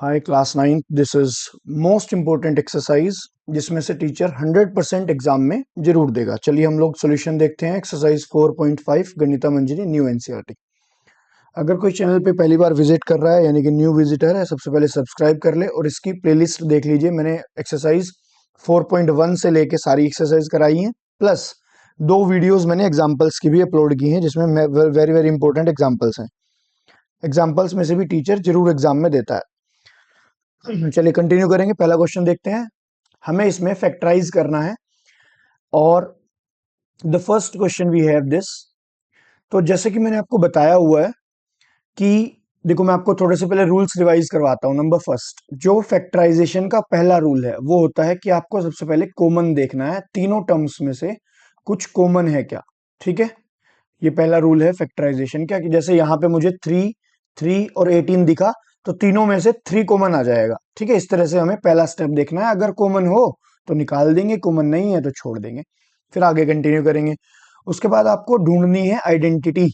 Hi class 9th, this is most important exercise जिसमें से teacher 100% exam में जरूर देगा। चलिए हम लोग सॉल्यूशन देखते हैं। एक्सरसाइज 4.5 गणिता मंजरी न्यू एनसीईआरटी। अगर कोई चैनल पे पहली बार विजिट कर रहा है यानी कि न्यू विजिटर है, सबसे पहले सब्सक्राइब कर ले और इसकी प्लेलिस्ट देख लीजिए। मैंने एक्सरसाइज 4.1 से लेके सारी एक्सरसाइज कराई हैं, प्लस 2 वीडियोस मैंने एग्जाम्पल्स की भी अपलोड की हैं जिसमें वेरी वेरी इंपॉर्टेंट एग्जाम्पल्स हैं। एग्जाम्पल्स में से भी टीचर जरूर एग्जाम में देता है। चलिए कंटिन्यू करेंगे। पहला क्वेश्चन देखते हैं। हमें इसमें फैक्टराइज करना है और the first question we have this. तो जैसे कि मैंने आपको बताया हुआ है कि देखो, मैं आपको थोड़े से पहले रूल्स रिवाइज करवाता हूं। नंबर फर्स्ट, जो फैक्टराइजेशन का पहला रूल है वो होता है कि आपको सबसे पहले कॉमन देखना है, तीनों टर्म्स में से कुछ कॉमन है क्या। ठीक है, ये पहला रूल है फैक्टराइजेशन का कि जैसे यहाँ पे मुझे 3 और 18 दिखा, तो तीनों में से 3 कॉमन आ जाएगा। ठीक है, इस तरह से हमें पहला स्टेप देखना है। अगर कॉमन हो तो निकाल देंगे, कॉमन नहीं है तो छोड़ देंगे, फिर आगे कंटिन्यू करेंगे। उसके बाद आपको ढूंढनी है आइडेंटिटी।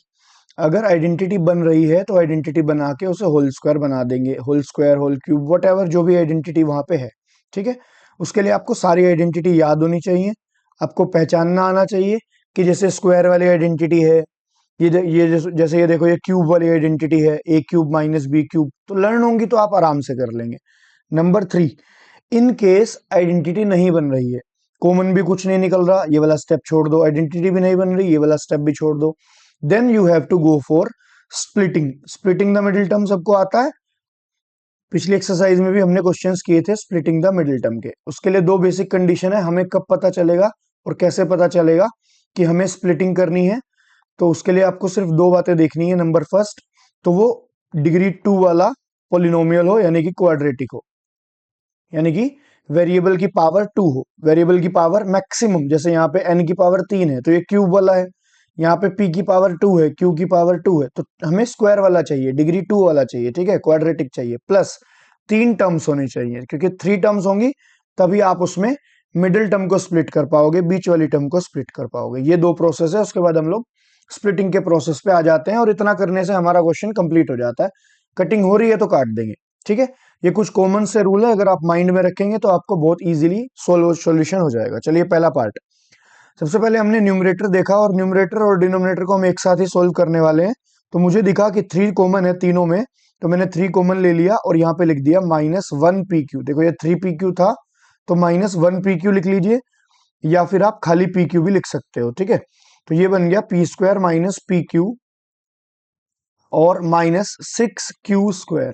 अगर आइडेंटिटी बन रही है तो आइडेंटिटी बना के उसे होल स्क्वायर बना देंगे, whole square, whole cube, what जो भी आइडेंटिटी वहां पे है। ठीक है, उसके लिए आपको सारी आइडेंटिटी याद होनी चाहिए, आपको पहचानना आना चाहिए कि जैसे स्क्वायर वाली आइडेंटिटी है, जैसे ये देखो, ये क्यूब वाली आइडेंटिटी है, ए क्यूब माइनस बी क्यूब, तो लर्न होंगी तो आप आराम से कर लेंगे। नंबर 3, इन केस आइडेंटिटी नहीं बन रही है, कॉमन भी कुछ नहीं निकल रहा, ये वाला स्टेप छोड़ दो। आइडेंटिटी भी नहीं बन रही, ये वाला स्टेप भी छोड़ दो। Then you have to go for splitting. Splitting the middle term सबको आता है, पिछली एक्सरसाइज में भी हमने क्वेश्चंस किए थे स्प्लिटिंग द मिडिल टर्म के। उसके लिए 2 बेसिक कंडीशन है। हमें कब पता चलेगा और कैसे पता चलेगा कि हमें स्प्लिटिंग करनी है, तो उसके लिए आपको सिर्फ 2 बातें देखनी है। नंबर फर्स्ट, तो वो डिग्री 2 वाला पोलिनोमियल हो, यानी कि क्वाड्रेटिक हो, यानी कि वेरिएबल की पावर 2 हो, वेरिएबल की पावर मैक्सिमम। जैसे यहाँ पे n की पावर 3 है तो ये क्यूब वाला है, यहाँ पे p की पावर 2 है, q की पावर 2 है, तो हमें स्क्वायर वाला चाहिए, डिग्री 2 वाला चाहिए। ठीक है, क्वाड्रेटिक चाहिए, प्लस 3 टर्म्स होनी चाहिए, क्योंकि 3 टर्म्स होंगी तभी आप उसमें मिडिल टर्म को स्प्लिट कर पाओगे, बीच वाली टर्म को स्प्लिट कर पाओगे। ये 2 प्रोसेस है। उसके बाद हम लोग स्प्लिटिंग के प्रोसेस पे आ जाते हैं और इतना करने से हमारा क्वेश्चन कंप्लीट हो जाता है। कटिंग हो रही है तो काट देंगे। ठीक है, ये कुछ कॉमन से रूल है, अगर आप माइंड में रखेंगे तो आपको बहुत इजीली सॉल्यूशन हो जाएगा। चलिए पहला पार्ट, सबसे पहले हमने न्यूमरेटर देखा और न्यूमरेटर और डिनोमिनेटर को हम एक साथ ही सोल्व करने वाले हैं। तो मुझे दिखा कि 3 कॉमन है तीनों में, तो मैंने 3 कॉमन ले लिया और यहाँ पे लिख दिया -1 PQ। देखो ये 3 PQ था तो -1 PQ लिख लीजिए, या फिर आप खाली PQ भी लिख सकते हो। ठीक है, तो ये बन गया P² माइनस PQ और -6Q²।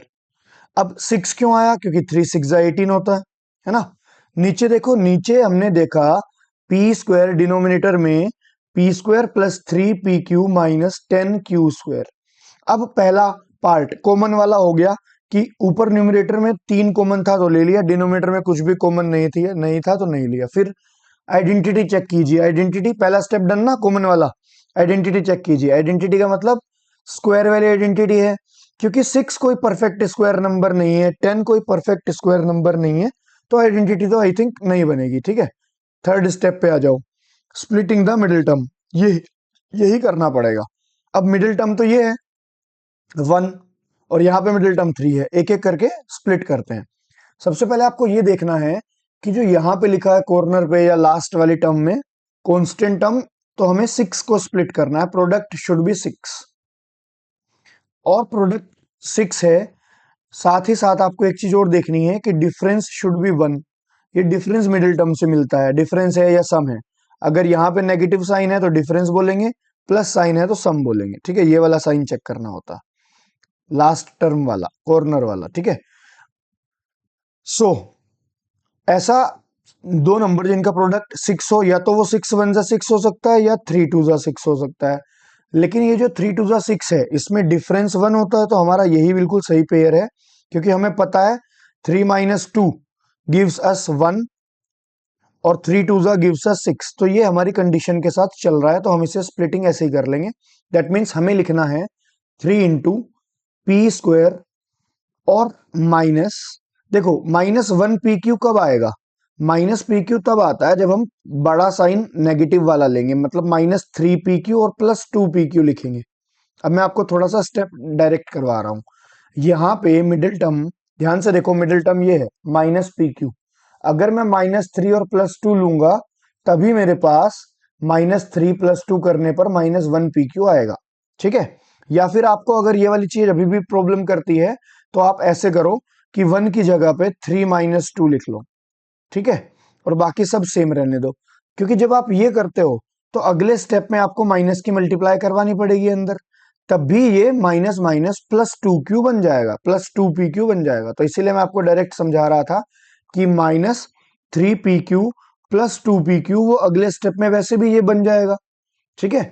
अब 6 क्यों आया? क्योंकि 3 6 18 होता है ना। नीचे देखो, नीचे हमने देखा P² डिनोमिनेटर में P² plus 3PQ minus 10Q²। अब पहला पार्ट कॉमन वाला हो गया कि ऊपर न्यूमरेटर में 3 कॉमन था तो ले लिया, डिनोमिनेटर में कुछ भी कॉमन नहीं था तो नहीं लिया। फिर आइडेंटिटी चेक कीजिए, आइडेंटिटी पहला स्टेप डन ना, कॉमन वाला। आइडेंटिटी चेक कीजिए, आइडेंटिटी का मतलब स्क्वायर वाली आइडेंटिटी है, क्योंकि 6 कोई परफेक्ट स्क्वायर नंबर नहीं है, 10 कोई परफेक्ट स्क्वायर नंबर नहीं है, तो आइडेंटिटी तो आई थिंक नहीं बनेगी। ठीक है, थर्ड स्टेप पे आ जाओ, स्प्लिटिंग द मिडिल टर्म। ये यही करना पड़ेगा। अब मिडिल टर्म तो ये है 1 और यहाँ पे मिडिल टर्म 3 है, एक एक करके स्प्लिट करते हैं। सबसे पहले आपको ये देखना है कि जो यहाँ पे लिखा है कॉर्नर पे या लास्ट वाली टर्म में कांस्टेंट टर्म, तो हमें 6 को स्प्लिट करना है, प्रोडक्ट शुड बी 6 और प्रोडक्ट 6 है। साथ ही साथ आपको एक चीज और देखनी है कि डिफरेंस शुड बी 1। ये डिफरेंस मिडिल टर्म से मिलता है, डिफरेंस है या सम है। अगर यहाँ पे नेगेटिव साइन है तो डिफरेंस बोलेंगे, प्लस साइन है तो सम बोलेंगे। ठीक है, ये वाला साइन चेक करना होता, लास्ट टर्म वाला, कॉर्नर वाला। ठीक है, सो ऐसा 2 नंबर जिनका प्रोडक्ट 6 हो, या तो वो 6 1 जा 6 हो सकता है या 3 2 जा 6 हो सकता है। लेकिन ये जो 3 2 जा 6 है, इसमें डिफरेंस 1 होता है, तो हमारा यही बिल्कुल सही पेयर है, क्योंकि हमें पता है 3 माइनस 2 गिव्स अस 1 और 3 2 जा गिव्स अस 6। तो ये हमारी कंडीशन के साथ चल रहा है, तो हम इसे स्प्लिटिंग ऐसे ही कर लेंगे। दैट मीन्स हमें लिखना है 3 इंटू P² और माइनस, देखो -1 PQ कब आएगा? -PQ तब आता है जब हम बड़ा साइन नेगेटिव वाला लेंगे, मतलब -3PQ और +2PQ लिखेंगे। अब मैं आपको थोड़ा सा स्टेप डायरेक्ट करवा रहा हूं। यहाँ पे मिडिल टर्म ध्यान से देखो, मिडिल टर्म ये है माइनस पी क्यू। अगर मैं -3 और +2 लूंगा तभी मेरे पास -3 + 2 करने पर -1 पी क्यू आएगा। ठीक है, या फिर आपको अगर ये वाली चीज अभी भी प्रॉब्लम करती है तो आप ऐसे करो कि 1 की जगह पे 3 - 2 लिख लो। ठीक है, और बाकी सब सेम रहने दो, क्योंकि जब आप ये करते हो तो अगले स्टेप में आपको माइनस की मल्टीप्लाई करवानी पड़ेगी अंदर, तब भी ये माइनस माइनस +2 क्यू बन जाएगा, +2 पी क्यू बन जाएगा। तो इसीलिए मैं आपको डायरेक्ट समझा रहा था कि -3 पी क्यू +2 पी क्यू वो अगले स्टेप में वैसे भी ये बन जाएगा। ठीक है,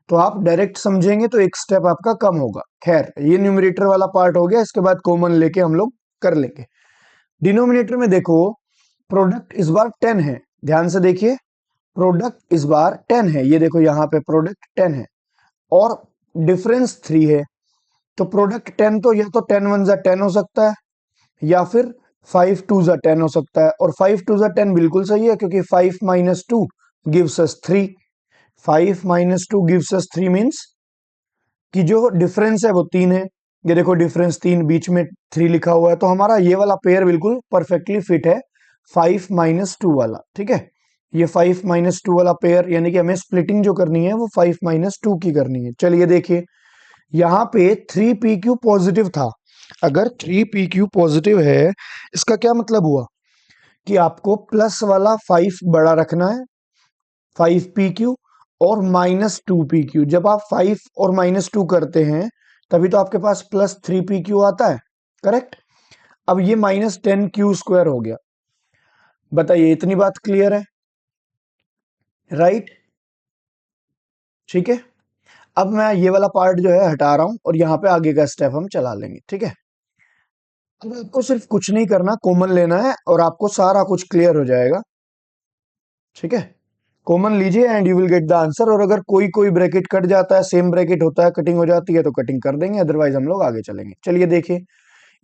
तो आप डायरेक्ट समझेंगे तो एक स्टेप आपका कम होगा। खैर, ये न्यूमरेटर वाला पार्ट हो गया, इसके बाद कॉमन लेके हम लोग कर लेंगे। डिनोमिनेटर में देखो, प्रोडक्ट इस बार 10 है। ध्यान से देखिए, प्रोडक्ट इस बार 10 है। ये देखो यहाँ पे प्रोडक्ट 10 है और डिफरेंस 3 है। तो प्रोडक्ट 10 तो या तो 10 वन जा 10 हो सकता है या फिर 5 टू जा 10 हो सकता है। और 5 टू जा 10 बिल्कुल सही है, क्योंकि 5 - 2 gives us 3। 5 - 2 gives us 3 means कि जो डिफरेंस है वो 3 है। ये देखो डिफरेंस 3, बीच में 3 लिखा हुआ है, तो हमारा ये वाला पेयर बिल्कुल परफेक्टली फिट है 5 - 2 वाला। ठीक है, ये 5 - 2 वाला पेयर, यानी कि हमें स्प्लिटिंग जो करनी है वो 5 - 2 की करनी है। चलिए देखिए, यहाँ पे 3 पी क्यू पॉजिटिव था। अगर 3 पी क्यू पॉजिटिव है, इसका क्या मतलब हुआ कि आपको प्लस वाला 5 बड़ा रखना है, 5 पी क्यू, और -2 पी क्यू। जब आप 5 और -2 करते हैं तभी तो आपके पास +3 पी क्यू आता है। करेक्ट। अब ये -10 क्यू स्क्वायर हो गया। बताइए, इतनी बात क्लियर है? राइट। ठीक है, अब मैं ये वाला पार्ट जो है हटा रहा हूं और यहाँ पे आगे का स्टेप हम चला लेंगे। ठीक है, अब आपको सिर्फ कुछ नहीं करना, कॉमन लेना है और आपको सारा कुछ क्लियर हो जाएगा। ठीक है, कॉमन लीजिए and you will get the answer. और अगर कोई कोई ब्रैकेट कट जाता है, सेम ब्रैकेट होता है, कटिंग हो जाती है, तो कटिंग कर देंगे, अदरवाइज हम लोग आगे चलेंगे। चलिए देखिए,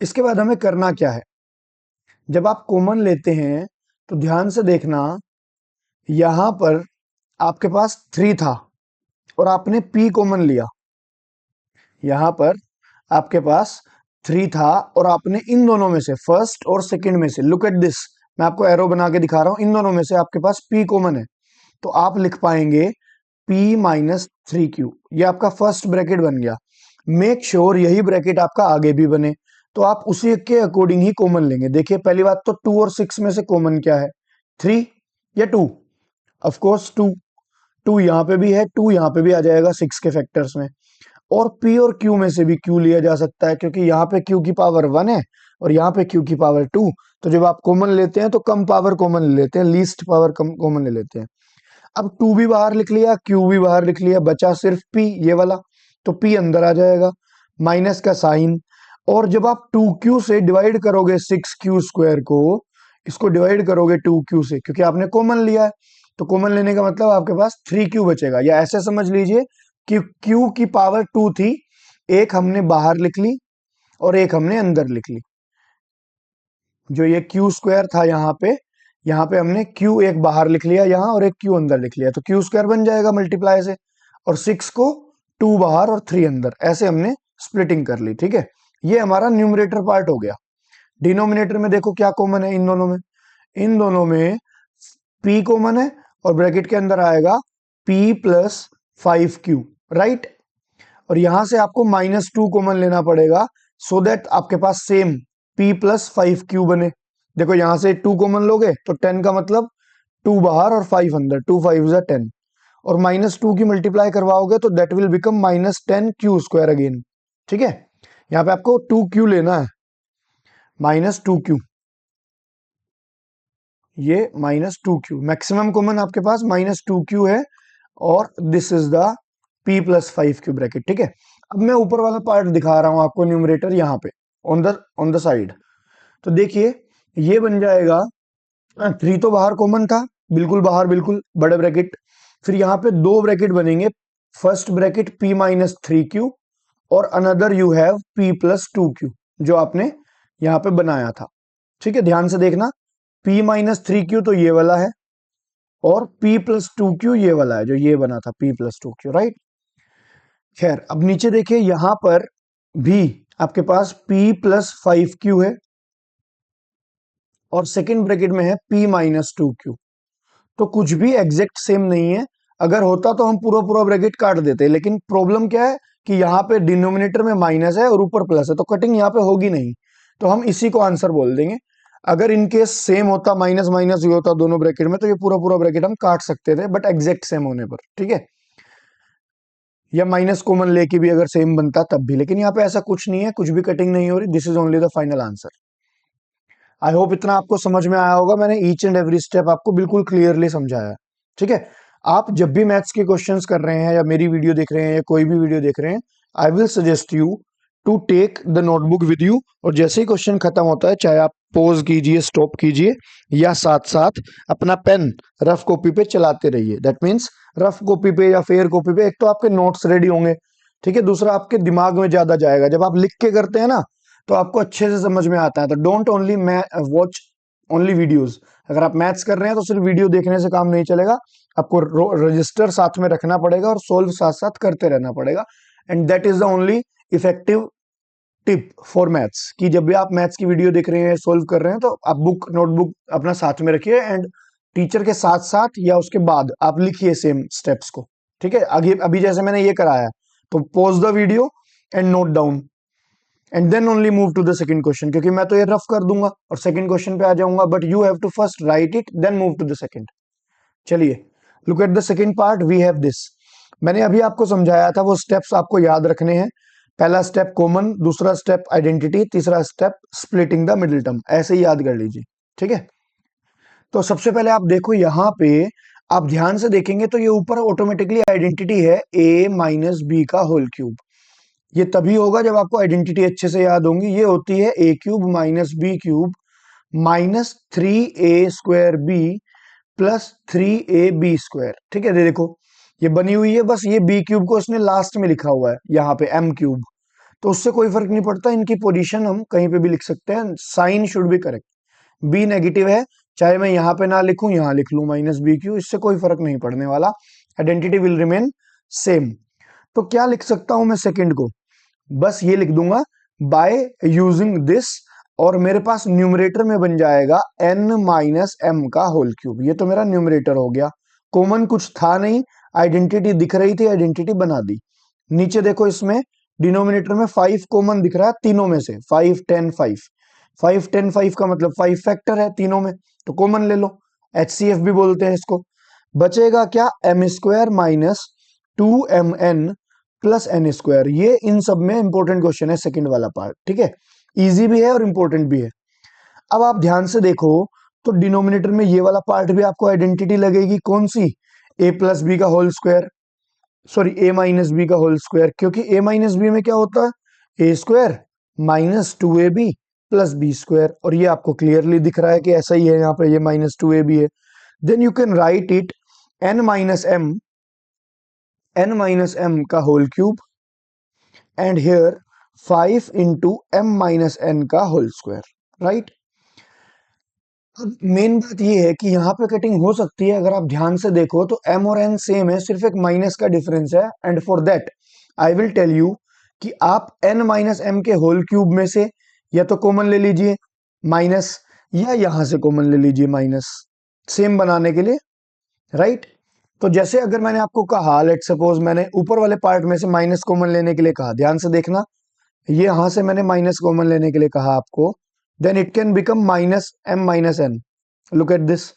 इसके बाद हमें करना क्या है। जब आप कॉमन लेते हैं तो ध्यान से देखना, यहां पर आपके पास 3 था और आपने p कॉमन लिया। यहां पर आपके पास 3 था और आपने इन दोनों में से, फर्स्ट और सेकंड में से, लुक एट दिस, मैं आपको एरो बना के दिखा रहा हूं, इन दोनों में से आपके पास p कॉमन है। तो आप लिख पाएंगे p - 3q। ये आपका फर्स्ट ब्रैकेट बन गया। मेक श्योर यही ब्रैकेट आपका आगे भी बने, तो आप उसी के अकॉर्डिंग ही कॉमन लेंगे। देखिए, पहली बात तो 2 और 6 में से कॉमन क्या है, 3 या 2? Of course 2। 2 यहाँ पे भी है, 2 यहाँ पे भी आ जाएगा 6 के फैक्टर्स में। और p और q में से भी q लिया जा सकता है, क्योंकि यहाँ पे q की पावर 1 है और यहाँ पे q की पावर 2। तो जब आप कॉमन लेते हैं तो कम पावर कॉमन ले लेते हैं, लीस्ट पावर कम कॉमन ले लेते हैं। अब 2 भी बाहर लिख लिया, q भी बाहर लिख लिया, बचा सिर्फ p, ये वाला। तो p अंदर आ जाएगा, माइनस का साइन। और जब आप 2q से डिवाइड करोगे 6q² को, इसको डिवाइड करोगे 2q से, क्योंकि आपने कॉमन लिया है, तो कॉमन लेने का मतलब आपके पास 3q बचेगा। या ऐसे समझ लीजिए कि q की पावर 2 थी, एक हमने बाहर लिख ली और एक हमने अंदर लिख ली। जो ये q² था यहाँ पे हमने q एक बाहर लिख लिया यहाँ और एक q अंदर लिख लिया, तो q² बन जाएगा मल्टीप्लाई से। और 6 को 2 बाहर और 3 अंदर, ऐसे हमने स्प्लिटिंग कर ली। ठीक है, ये हमारा न्यूमरेटर पार्ट हो गया। डिनोमिनेटर में देखो क्या कॉमन है इन दोनों में। इन दोनों में p कॉमन है और ब्रैकेट के अंदर आएगा p + 5q। राइट। और यहां से आपको -2 कॉमन लेना पड़ेगा, सो दैट आपके पास सेम p + 5q बने। देखो, यहां से 2 कॉमन लोगे तो 10 का मतलब 2 बाहर और 5 अंदर, 2 5 जा 10। और -2 की मल्टीप्लाई करवाओगे तो that will become -10q² again. ठीक है, यहाँ पे आपको 2q लेना है, -2q। ये -2q मैक्सिमम कॉमन आपके पास -2q है। और this is the p + 5q bracket. ठीक है, अब मैं ऊपर वाला पार्ट दिखा रहा हूं आपको, न्यूमरेटर यहाँ पे ऑन द साइड। तो देखिए, ये बन जाएगा, 3 तो बाहर कॉमन था, बिल्कुल बाहर, बिल्कुल बड़े ब्रैकेट। फिर यहाँ पे 2 ब्रैकेट बनेंगे, फर्स्ट ब्रैकेट p - 3q और another you have p + 2q, जो आपने यहाँ पे बनाया था। ठीक है, ध्यान से देखना, p - 3q तो ये वाला है और p + 2q ये वाला है, जो ये बना था p + 2q। राइट। खैर, अब नीचे देखिए, यहां पर भी आपके पास p + 5q है और सेकंड ब्रैकेट में है p माइनस 2q। तो कुछ भी एग्जैक्ट सेम नहीं है। अगर होता तो हम पूरा पूरा ब्रैकेट काट देते, लेकिन प्रॉब्लम क्या है कि यहाँ पे डिनोमिनेटर में माइनस है और ऊपर प्लस है, तो कटिंग यहाँ पे होगी नहीं। तो हम इसी को आंसर बोल देंगे। अगर इनकेस सेम होता, माइनस माइनस ये होता दोनों ब्रैकेट में, तो ये पूरा पूरा ब्रैकेट हम काट सकते थे, बट एग्जैक्ट सेम होने पर, ठीक है। या माइनस कॉमन लेके भी अगर सेम बनता तब भी, लेकिन यहाँ पे ऐसा कुछ नहीं है, कुछ भी कटिंग नहीं हो रही। This is only the final answer. I hope इतना आपको समझ में आया होगा। मैंने ईच एंड एवरी स्टेप आपको बिल्कुल क्लियरली समझाया, ठीक है। आप जब भी मैथ्स के क्वेश्चंस कर रहे हैं या मेरी वीडियो देख रहे हैं या कोई भी वीडियो देख रहे हैं, I will suggest you to take the notebook with you. और जैसे ही क्वेश्चन खत्म होता है, चाहे आप पॉज कीजिए, स्टॉप कीजिए, या साथ साथ अपना पेन रफ कॉपी पे चलाते रहिए। दैट मीन्स रफ कॉपी पे या फेयर कॉपी पे एक तो आपके नोट्स रेडी होंगे, ठीक है, दूसरा आपके दिमाग में ज्यादा जाएगा। जब आप लिख के करते हैं ना, तो आपको अच्छे से समझ में आता है। तो don't only watch only videos. अगर आप मैथ्स कर रहे हैं तो सिर्फ वीडियो देखने से काम नहीं चलेगा, आपको रजिस्टर साथ में रखना पड़ेगा और सोल्व साथ साथ करते रहना पड़ेगा। And that is the only effective tip for maths, कि जब भी आप मैथ्स की वीडियो देख रहे हैं, सोल्व कर रहे हैं, तो आप बुक नोटबुक अपना साथ में रखिए एंड टीचर के साथ साथ या उसके बाद आप लिखिए सेम स्टेप्स को, ठीक है। आगे अभी जैसे मैंने ये कराया, तो pause the video and note down and then only move to the second question, क्योंकि मैं तो ये रफ कर दूंगा और सेकंड क्वेश्चन पे आ जाऊंगा, but you have to first write it then move to the second. चलिए, look at the second part. We have this. मैंने अभी आपको समझाया था, वो स्टेप्स आपको याद रखने हैं। पहला स्टेप कॉमन, दूसरा स्टेप आइडेंटिटी, तीसरा step splitting the middle term. ऐसे ही याद कर लीजिए, ठीक है। तो सबसे पहले आप देखो यहाँ पे, आप ध्यान से देखेंगे तो ये ऊपर ऑटोमेटिकली आइडेंटिटी है a माइनस बी का होल क्यूब। ये तभी होगा जब आपको आइडेंटिटी अच्छे से याद होंगी। ये होती है a cube minus B cube minus 3a² B plus 3ab square, ठीक है। देखो ये बनी हुई है, बस ये बी क्यूब को इसने लास्ट में लिखा हुआ है यहाँ पे m क्यूब, तो उससे कोई फर्क नहीं पड़ता। इनकी पोजीशन हम कहीं पे भी लिख सकते हैं, sign should be correct. B negative है, चाहे मैं यहाँ पे ना लिखूं, यहाँ लिख लूं माइनस बी क्यू, इससे कोई फर्क नहीं पड़ने वाला। Identity will remain same. तो क्या लिख सकता हूं मैं सेकंड को, बस ये लिख दूंगा बाय यूजिंग दिस, और मेरे पास न्यूमरेटर में बन जाएगा n माइनस एम का होल क्यूब। ये तो मेरा न्यूमरेटर हो गया। कॉमन कुछ था नहीं, आइडेंटिटी दिख रही थी, आइडेंटिटी बना दी। नीचे देखो, इसमें डिनोमिनेटर में 5 कॉमन दिख रहा है तीनों में से, 5 10 5। 5 10 5 का मतलब 5 फैक्टर है तीनों में, तो कॉमन ले लो, HCF भी बोलते हैं इसको। बचेगा क्या, M square minus 2mn plus N square. ये इन सब में इंपॉर्टेंट क्वेश्चन है, सेकंड वाला पार्ट, ठीक है। इजी भी है और इंपॉर्टेंट भी है। अब आप ध्यान से देखो, तो डिनोमिनेटर में ये वाला पार्ट भी आपको आइडेंटिटी लगेगी, कौन सी, a प्लस बी का whole square, sorry a minus B का होल स्क्वायर, क्योंकि a माइनस बी में क्या होता है, a square minus 2ab plus B square. और ये आपको क्लियरली दिख रहा है कि ऐसा ही है, यहाँ पे ये माइनस 2ab है। Then you can write it n minus m का whole cube and here 5 into m minus n का होल स्क्वायर, राइट। अब मेन बात ये है कि यहाँ पे कटिंग हो सकती है। अगर आप ध्यान से देखो तो m और n सेम है, सिर्फ एक माइनस का डिफरेंस है। And for that I will tell you कि आप n माइनस m के होल क्यूब में से या तो कॉमन ले लीजिए माइनस, या यहां से कॉमन ले लीजिए माइनस, सेम बनाने के लिए, राइट। तो जैसे अगर मैंने आपको कहा, लेट सपोज मैंने ऊपर वाले पार्ट में से माइनस कॉमन लेने के लिए कहा, ध्यान से देखना, ये यहां से मैंने माइनस कॉमन लेने के लिए कहा आपको, then it can become minus m minus n। Look at this,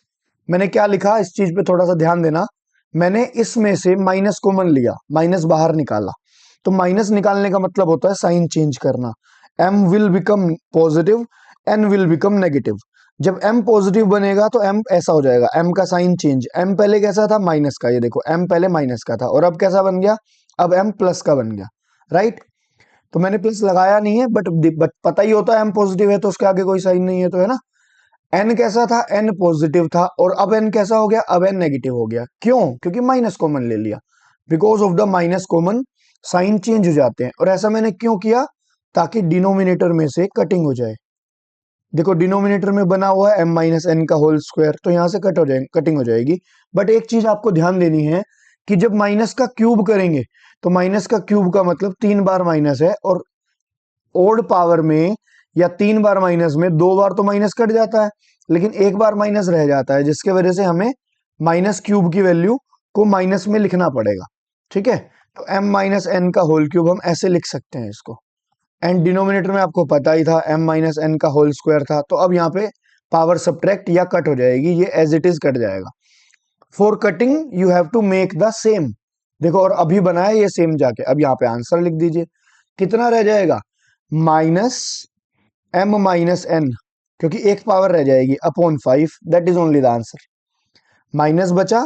मैंने क्या लिखा, इस चीज पे थोड़ा सा ध्यान देना। मैंने इसमें से माइनस कॉमन लिया, माइनस बाहर निकाला, तो माइनस निकालने का मतलब होता है साइन चेंज करना। m will become positive, n will become negative. जब m पॉजिटिव बनेगा तो m ऐसा हो जाएगा, m का साइन चेंज। m पहले कैसा था, माइनस का, ये देखो m पहले माइनस का था, और अब कैसा बन गया, अब m प्लस का बन गया, राइट। तो मैंने प्लस लगाया नहीं है, बट पता ही होता है m पॉजिटिव है तो उसके आगे कोई साइन नहीं है, तो है ना। n कैसा था, n पॉजिटिव था, और अब n कैसा हो गया, अब n नेगेटिव हो गया। क्यों, क्योंकि माइनस कॉमन ले लिया। Because of the minus common sign change हो जाते हैं। और ऐसा मैंने क्यों किया, ताकि डिनोमिनेटर में से कटिंग हो जाए। देखो डिनोमिनेटर में बना हुआ है m माइनस एन का होल स्क्वायर, तो यहां से कटिंग हो जाएगी। बट एक चीज आपको ध्यान देनी है कि जब माइनस का क्यूब करेंगे, तो माइनस का क्यूब का मतलब 3 बार माइनस है, और ओड पावर में या 3 बार माइनस में 2 बार तो माइनस कट जाता है। लेकिन एक बार माइनस रह जाता है, जिसके वजह से हमें माइनस क्यूब की वैल्यू को माइनस में लिखना पड़ेगा। ठीक है, तो m माइनस एन का होल क्यूब हम ऐसे लिख सकते हैं इसको। एंड डिनोमिनेटर में आपको पता ही था m माइनस एन का होल स्क्वायर था, तो अब यहाँ पे पावर सब्ट्रैक्ट या कट हो जाएगी, ये एज इट इज कट जाएगा। For cutting you have to make the same. देखो, और अभी बनाया ये सेम जाके, अब यहाँ पे आंसर लिख दीजिए। कितना रह जाएगा? माइनस m माइनस एन, क्योंकि एक पावर रह जाएगी upon 5, that is only the answer. Minus बचा,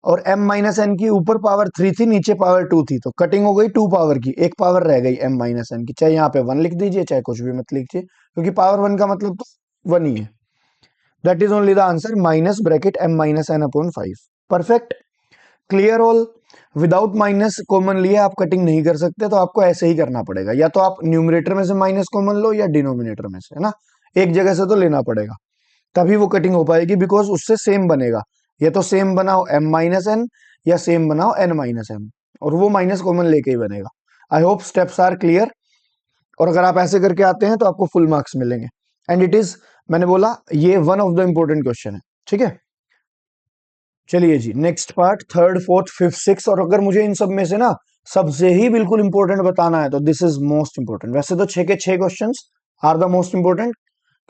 और m माइनस एन की ऊपर पावर 3 थी, नीचे पावर 2 थी, तो कटिंग हो गई 2 पावर की, एक पावर रह गई m माइनस एन की। चाहे यहाँ पे 1 लिख दीजिए, चाहे कुछ भी मत लिखिए, क्योंकि पावर 1 का मतलब तो 1 ही है। That is only the answer, minus bracket m minus N upon 5। Perfect, clear all. Without minus common लिए आप कटिंग नहीं कर सकते, तो आपको ऐसे ही करना पड़ेगा, या तो आप न्यूमरेटर में से माइनस कॉमन लो या डिनोमिनेटर में से, है ना, एक जगह से तो लेना पड़ेगा, तभी वो कटिंग हो पाएगी, बिकॉज उससे सेम बनेगा। या तो सेम बनाओ m माइनस एन, या सेम बनाओ n माइनस एम, और वो माइनस कॉमन लेके ही बनेगा। I hope steps are clear, और अगर आप ऐसे करके आते हैं तो आपको फुल मार्क्स मिलेंगे। एंड इट इज, मैंने बोला, ये one of the important question है। ठीक है, चलिए जी, next part, third fourth fifth six. और अगर मुझे इन सब में से ना सबसे ही बिल्कुल इंपॉर्टेंट बताना है तो दिस इज मोस्ट इंपॉर्टेंट। वैसे तो 6 के 6 questions are the most important,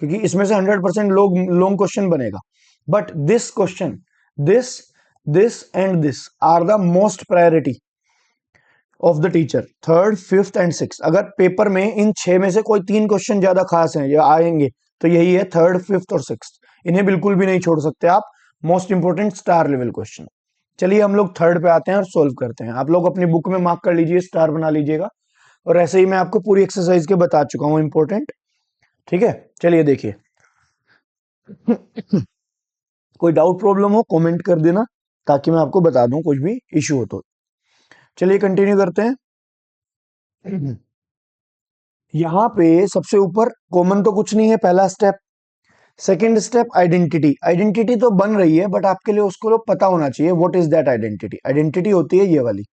क्योंकि इसमें से 100% लॉन्ग क्वेश्चन बनेगा, but this question, this this and this are the most priority of the teacher, third fifth and six. अगर पेपर में इन 6 में से कोई 3 क्वेश्चन ज्यादा खास हैं या आएंगे, तो यही है थर्ड फिफ्थ और सिक्स। इन्हें बिल्कुल भी नहीं छोड़ सकते आप, most important star level question. चलिए हम लोग थर्ड पे आते हैं और सोल्व करते हैं। आप लोग अपनी बुक में मार्क कर लीजिए, स्टार बना लीजिएगा, और ऐसे ही मैं आपको पूरी एक्सरसाइज के बता चुका हूं इंपॉर्टेंट। ठीक है, चलिए देखिए। कोई डाउट प्रॉब्लम हो कमेंट कर देना, ताकि मैं आपको बता दूं कुछ भी इश्यू हो तो। चलिए कंटिन्यू करते हैं। यहां पे सबसे ऊपर कॉमन तो कुछ नहीं है, पहला step. Second step, identity. Identity तो बन रही है, बट आपके लिए उसको पता होना चाहिए what is that identity. Identity होती है ये वाली,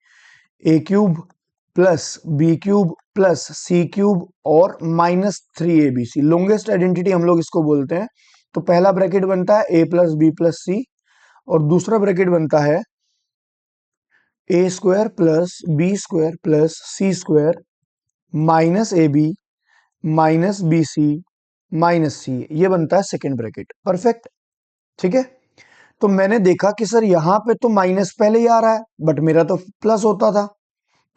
A cube plus B cube plus C cube और माइनस 3abc। लॉन्गेस्ट आइडेंटिटी हम लोग इसको बोलते हैं। तो पहला ब्रैकेट बनता है A plus B plus C, और दूसरा ब्रैकेट बनता है A square plus B square plus C square minus A B minus B C minus C. ये बनता है सेकेंड ब्रैकेट। परफेक्ट, ठीक है। तो मैंने देखा कि सर यहाँ पे तो माइनस पहले ही आ रहा है, बट मेरा तो प्लस होता था,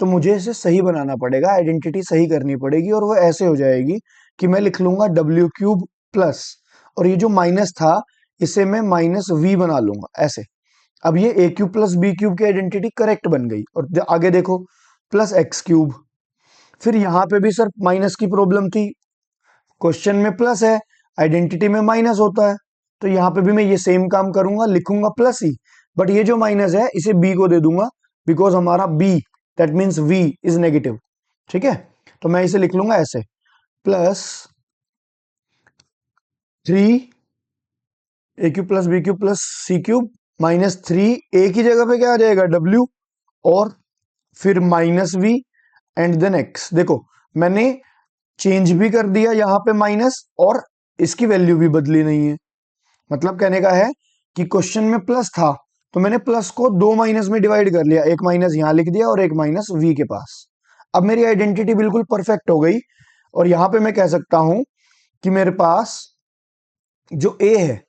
तो मुझे इसे सही बनाना पड़ेगा, आइडेंटिटी सही करनी पड़ेगी, और वो ऐसे हो जाएगी कि मैं लिख लूंगा डब्ल्यू क्यूब प्लस, और ये जो माइनस था इसे मैं माइनस वी बना लूंगा ऐसे। अब ये ए क्यूब प्लस बी क्यूब की आइडेंटिटी करेक्ट बन गई। और आगे देखो, प्लस एक्स क्यूब। फिर यहाँ पे भी सर माइनस की प्रॉब्लम थी, क्वेश्चन में प्लस है, आइडेंटिटी में माइनस होता है, तो यहाँ पे भी मैं ये सेम काम करूंगा, लिखूंगा प्लस ही, बट ये जो माइनस है इसे बी को दे दूंगा, बिकॉज हमारा B that means V is negative. ठीक है, तो मैं इसे लिख लूंगा ऐसे, plus 3 A cube plus B cube plus C cube minus 3, A की जगह पे क्या आ जाएगा डब्ल्यू, और फिर minus V and then X. देखो मैंने चेंज भी कर दिया यहाँ पे माइनस, और इसकी वैल्यू भी बदली नहीं है। मतलब कहने का है कि क्वेश्चन में प्लस था, तो मैंने प्लस को 2 माइनस में डिवाइड कर लिया, एक माइनस यहां लिख दिया और एक माइनस वी के पास। अब मेरी आइडेंटिटी बिल्कुल परफेक्ट हो गई, और यहां पे मैं कह सकता हूं कि मेरे पास जो ए है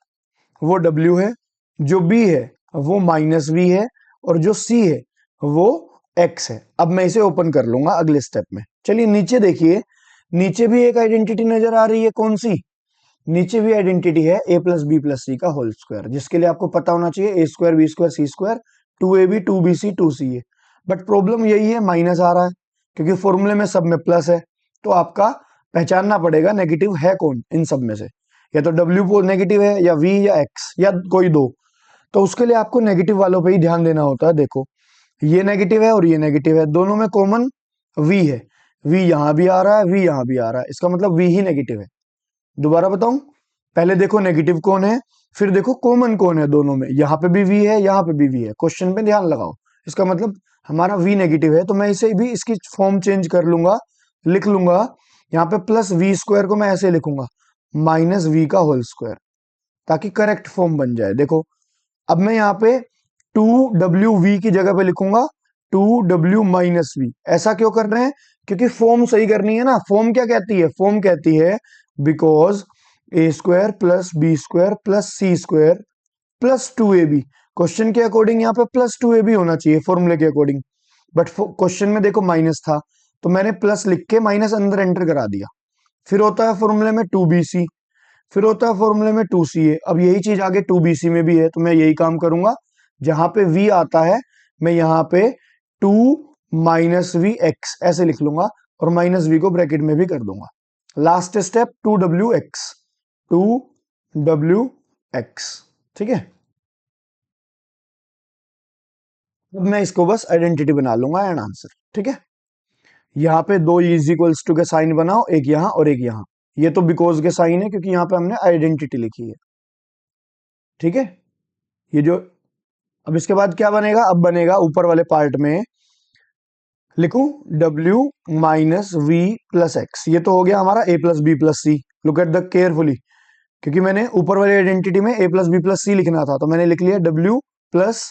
वो डब्ल्यू है, जो बी है वो माइनस वी है, और जो सी है वो एक्स है। अब मैं इसे ओपन कर लूंगा अगले स्टेप में। चलिए नीचे देखिए, नीचे भी एक आइडेंटिटी नजर आ रही है, कौन सी? नीचे भी आइडेंटिटी है A plus B plus C का होल स्क्वायर, जिसके लिए आपको पता होना चाहिए A square B square C square, 2ab 2bc 2ca। But problem यही है, माइनस आ रहा है, क्योंकि फॉर्मूले में सब में प्लस है, तो आपका पहचानना पड़ेगा नेगेटिव है कौन इन सब में से, या तो डब्ल्यू नेगेटिव है, या वी, या एक्स, या कोई दो। तो उसके लिए आपको नेगेटिव वालों पे ही ध्यान देना होता है। देखो ये नेगेटिव है और ये नेगेटिव है, दोनों में कॉमन वी है, वी यहां भी आ रहा है, वी यहां भी आ रहा है, इसका मतलब वी ही नेगेटिव है। दोबारा बताऊं, पहले देखो नेगेटिव कौन है, फिर देखो कॉमन कौन है दोनों में। यहाँ पे भी वी है, यहाँ पे भी वी है, क्वेश्चन पे ध्यान लगाओ, इसका मतलब हमारा वी नेगेटिव है। तो मैं इसे भी इसकी फॉर्म चेंज कर लूंगा, लिख लूंगा यहाँ पे प्लस वी स्क्वायर को मैं ऐसे लिखूंगा, माइनस वी का होल स्क्वायर। ताकि करेक्ट फॉर्म बन जाए। देखो अब मैं यहाँ पे 2w की जगह पे लिखूंगा 2w-v। ऐसा क्यों कर रहे हैं? क्योंकि फॉर्म सही करनी है ना। फॉर्म क्या कहती है? फॉर्म कहती है because A square plus B square plus C square plus 2ab। Question के अकॉर्डिंग यहाँ पे प्लस 2ab होना चाहिए फॉर्मूले के अकॉर्डिंग, बट क्वेश्चन में देखो माइनस था तो मैंने प्लस लिख के माइनस अंदर एंटर करा दिया। फिर होता है फॉर्मूले में 2bc, फिर होता है फॉर्मूले में 2ca। अब यही चीज आगे 2bc में भी है, तो मैं यही काम करूंगा। जहां पे v आता है मैं यहाँ पे 2 माइनस वी एक्स ऐसे लिख लूंगा और माइनस v को ब्रैकेट में भी कर दूंगा। लास्ट स्टेप 2w(x), 2w(x), ठीक है। अब मैं इसको बस आइडेंटिटी बना लूंगा एंड आंसर, ठीक है। यहाँ पे दो इज इक्वल्स टू के साइन बनाओ, एक यहाँ और एक यहाँ। ये तो बिकॉज के साइन है क्योंकि यहाँ पे हमने आइडेंटिटी लिखी है, ठीक है। ये जो अब इसके बाद क्या बनेगा? अब बनेगा ऊपर वाले पार्ट में लिखूं w minus V plus X. ये तो हो गया हमारा a plus B plus C. Look at the carefully, क्योंकि मैंने ऊपर वाली आइडेंटिटी में a plus B plus C लिखना था, तो मैंने लिख लिया w plus